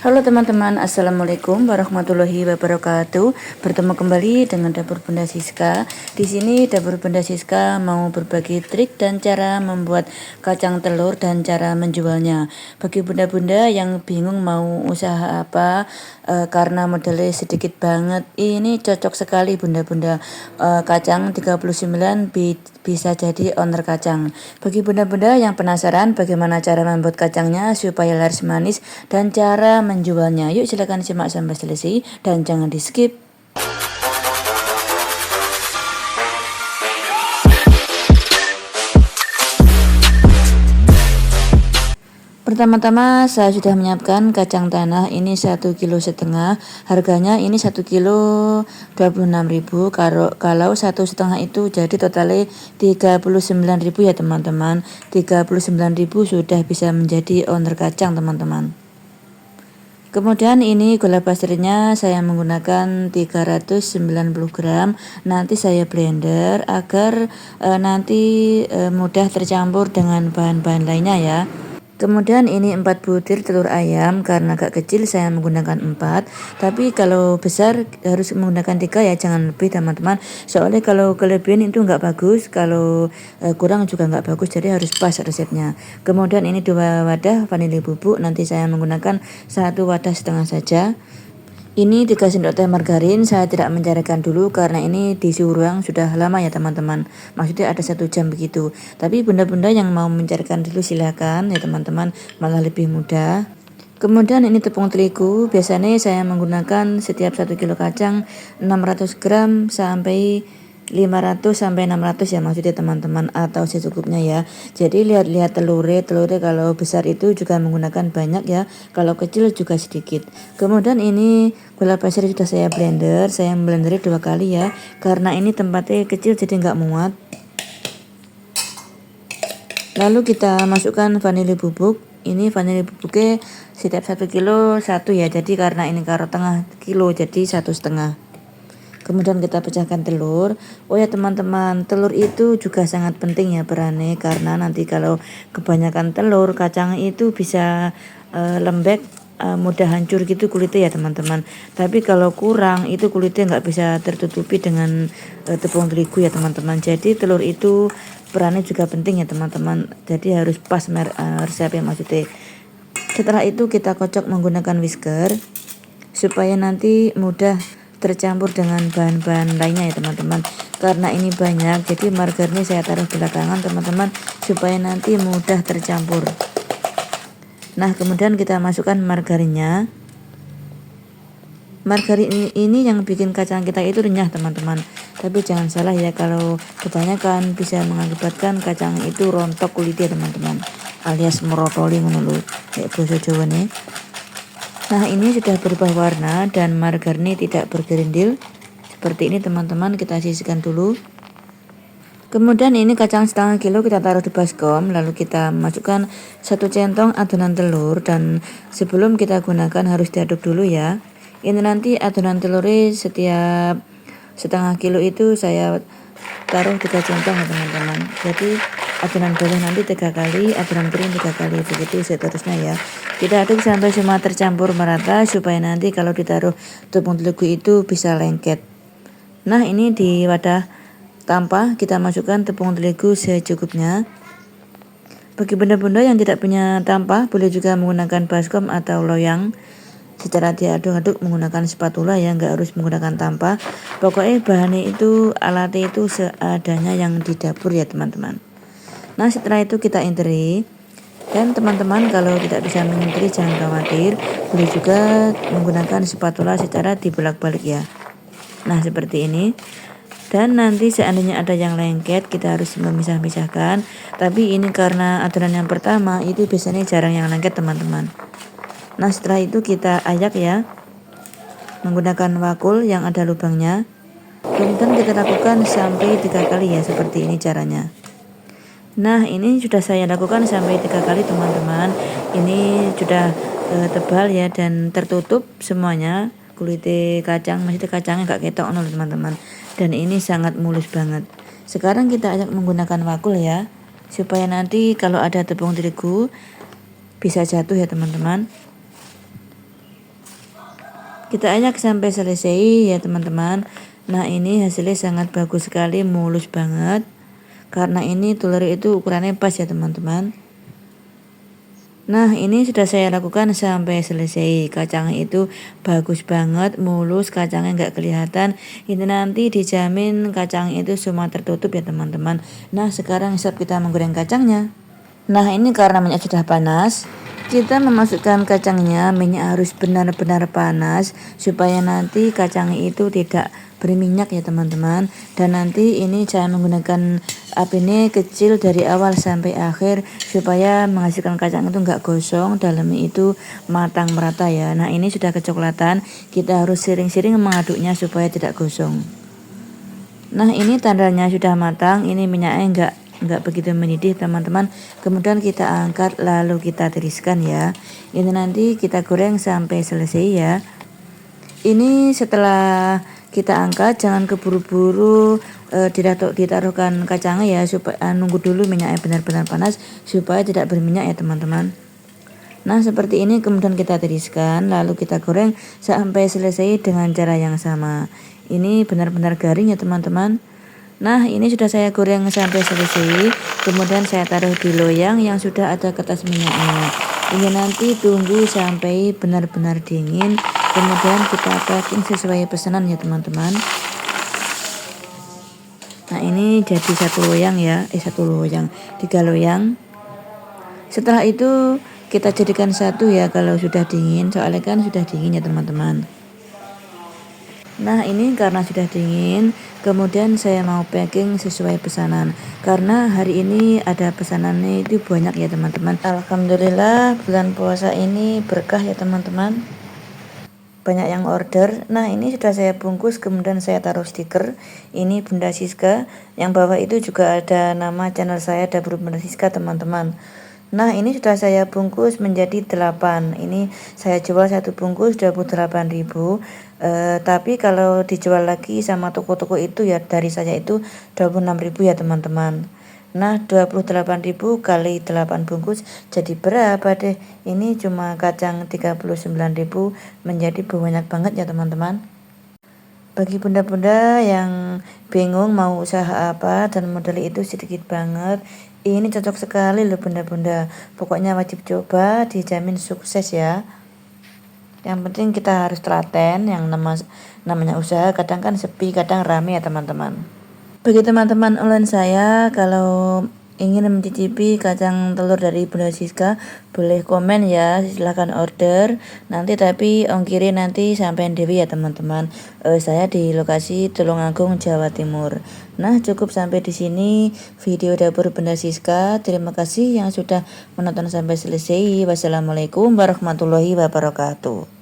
Halo teman-teman, Assalamualaikum warahmatullahi wabarakatuh. Bertemu kembali dengan Dapur Bunda Siska. Di sini Dapur Bunda Siska mau berbagi trik dan cara membuat kacang telur dan cara menjualnya. Bagi bunda-bunda yang bingung mau usaha apa, karena modalnya sedikit banget, ini cocok sekali bunda-bunda. Kacang 39 bisa jadi owner kacang. Bagi bunda-bunda yang penasaran bagaimana cara membuat kacangnya supaya laris manis dan cara menjualnya, yuk silakan simak sampai selesai dan jangan di skip. Pertama-tama saya sudah menyiapkan kacang tanah ini 1,5 kg. Harganya ini 1 kilo 26.000. Kalau 1,5 itu jadi totalnya 39.000 ya teman-teman. 39.000 sudah bisa menjadi owner kacang teman-teman. Kemudian ini gula pasirnya saya menggunakan 390 gram. Nanti saya blender agar nanti mudah tercampur dengan bahan-bahan lainnya ya. Kemudian ini 4 butir telur ayam, karena agak kecil saya menggunakan 4, tapi kalau besar harus menggunakan 3 ya, jangan lebih teman-teman. Soalnya kalau kelebihan itu nggak bagus, kalau kurang juga nggak bagus, jadi harus pas resepnya. Kemudian ini 2 wadah vanili bubuk, nanti saya menggunakan 1 wadah setengah saja. Ini 3 sendok teh margarin, saya tidak mencairkan dulu karena ini di suhu ruang sudah lama ya teman-teman. Maksudnya ada 1 jam begitu. Tapi bunda-bunda yang mau mencairkan dulu silakan ya teman-teman, malah lebih mudah. Kemudian ini tepung terigu, biasanya saya menggunakan setiap 1 kilo kacang 600 gram sampai 500 sampai 600 ya maksudnya teman-teman, atau secukupnya ya. Jadi lihat-lihat telurnya kalau besar itu juga menggunakan banyak ya, kalau kecil juga sedikit. Kemudian ini gula pasir sudah saya blender, saya blender 2 kali ya, karena ini tempatnya kecil jadi nggak muat. Lalu kita masukkan vanili bubuk. Ini vanili bubuknya setiap 1 kilo 1 ya, jadi karena ini karo tengah kilo jadi 1,5. Kemudian kita pecahkan telur. Oh ya teman-teman, telur itu juga sangat penting ya perannya, karena nanti kalau kebanyakan telur, kacang itu bisa lembek, mudah hancur gitu kulitnya ya teman-teman. Tapi kalau kurang itu kulitnya nggak bisa tertutupi dengan tepung terigu ya teman-teman. Jadi telur itu perannya juga penting ya teman-teman. Jadi harus pas resepnya maksudnya. Setelah itu kita kocok menggunakan whisker supaya nanti mudah tercampur dengan bahan-bahan lainnya ya teman-teman. Karena ini banyak, jadi margarinnya saya taruh belakangan teman-teman, supaya nanti mudah tercampur. Nah kemudian kita masukkan margarinnya. Margarin ini yang bikin kacang kita itu renyah teman-teman. Tapi jangan salah ya, kalau kebanyakan bisa mengakibatkan kacang itu rontok kulitnya teman-teman, alias merotoli ngono lho, kayak basa Jawa nih. Nah ini sudah berubah warna dan margarinnya tidak bergerindil seperti ini teman-teman. Kita sisihkan dulu. Kemudian ini kacang setengah kilo kita taruh di baskom, lalu kita masukkan 1 centong adonan telur, dan sebelum kita gunakan harus diaduk dulu ya. Ini nanti adonan telurnya setiap setengah kilo itu saya taruh 3 centong ya teman-teman. Jadi adonan bawah nanti 3 kali, adonan kering 3 kali, begitu seterusnya ya. Kita aduk sampai semua tercampur merata supaya nanti kalau ditaruh tepung terigu itu bisa lengket. Nah ini di wadah tampah kita masukkan tepung terigu secukupnya. Bagi bunda-bunda yang tidak punya tampah, boleh juga menggunakan baskom atau loyang. Secara diaduk-aduk menggunakan spatula ya, nggak harus menggunakan tampah. Pokoknya bahannya itu, alatnya itu seadanya yang di dapur ya teman-teman. Nah setelah itu kita interi, dan teman-teman kalau tidak bisa menginteri jangan khawatir, boleh juga menggunakan spatula secara dibolak-balik ya. Nah seperti ini. Dan nanti seandainya ada yang lengket kita harus memisah-misahkan. Tapi ini karena adonan yang pertama itu biasanya jarang yang lengket teman-teman. Nah setelah itu kita ayak ya, menggunakan wakul yang ada lubangnya. Kemudian kita lakukan sampai 3 kali ya, seperti ini caranya. Nah ini sudah saya lakukan sampai 3 kali teman-teman. Ini sudah tebal ya dan tertutup semuanya. Kulitnya kacang, maksudnya kacangnya gak ketok nol teman-teman. Dan ini sangat mulus banget. Sekarang kita ajak menggunakan wakul ya, supaya nanti kalau ada tepung terigu bisa jatuh ya teman-teman. Kita ayak sampai selesai ya teman-teman. Nah ini hasilnya sangat bagus sekali, mulus banget. Karena ini telur itu ukurannya pas ya teman-teman. Nah ini sudah saya lakukan sampai selesai. Kacangnya itu bagus banget, mulus, kacangnya nggak kelihatan. Ini nanti dijamin kacangnya itu semua tertutup ya teman-teman. Nah sekarang siap kita menggoreng kacangnya. Nah ini karena minyak sudah panas, kita memasukkan kacangnya. Minyak harus benar-benar panas supaya nanti kacangnya itu tidak berminyak ya teman-teman. Dan nanti ini saya menggunakan api ini kecil dari awal sampai akhir supaya menghasilkan kacang itu enggak gosong, dalamnya itu matang merata ya. Nah ini sudah kecoklatan, kita harus sering-sering mengaduknya supaya tidak gosong. Nah ini tandanya sudah matang, ini minyaknya enggak begitu mendidih teman-teman. Kemudian kita angkat lalu kita tiriskan ya. Ini nanti kita goreng sampai selesai ya. Ini setelah kita angkat jangan keburu-buru ditaruhkan kacangnya ya, supaya nunggu dulu minyaknya benar-benar panas supaya tidak berminyak ya teman-teman. Nah seperti ini kemudian kita tiriskan lalu kita goreng sampai selesai dengan cara yang sama. Ini benar-benar garing ya teman-teman. Nah ini sudah saya goreng sampai selesai, kemudian saya taruh di loyang yang sudah ada kertas minyaknya. Ini nanti tunggu sampai benar-benar dingin, kemudian kita packing sesuai pesanan ya teman-teman. Nah ini jadi satu loyang ya, 3 loyang. Setelah itu kita jadikan satu ya kalau sudah dingin, soalnya kan sudah dingin ya teman-teman. Nah ini karena sudah dingin, kemudian saya mau packing sesuai pesanan. Karena hari ini ada pesanannya itu banyak ya teman-teman. Alhamdulillah bulan puasa ini berkah ya teman-teman. Banyak yang order. Nah ini sudah saya bungkus, kemudian saya taruh stiker. Ini Bunda Siska. Yang bawah itu juga ada nama channel saya, Dapur Bunda Siska teman-teman. Nah ini sudah saya bungkus menjadi 8. Ini saya jual satu bungkus 28.000. Tapi kalau dijual lagi sama toko-toko itu ya dari saya itu 26.000 ya teman-teman. Nah 28.000 kali 8 bungkus jadi berapa deh? Ini cuma kacang 39.000, menjadi banyak banget ya teman-teman. Bagi bunda-bunda yang bingung mau usaha apa dan modal itu sedikit banget, ini cocok sekali loh bunda-bunda. Pokoknya wajib coba, dijamin sukses ya. Yang penting kita harus telaten, yang namanya usaha kadang kan sepi, kadang rame ya teman-teman. Bagi teman-teman online saya, kalau ingin mencicipi kacang telur dari Bunda Siska, boleh komen ya, silahkan order. Nanti tapi ongkirnya nanti sampai Dewi ya teman-teman. Saya di lokasi Tulungagung, Jawa Timur. Nah cukup sampai di sini video dapur Bunda Siska. Terima kasih yang sudah menonton sampai selesai. Wassalamualaikum warahmatullahi wabarakatuh.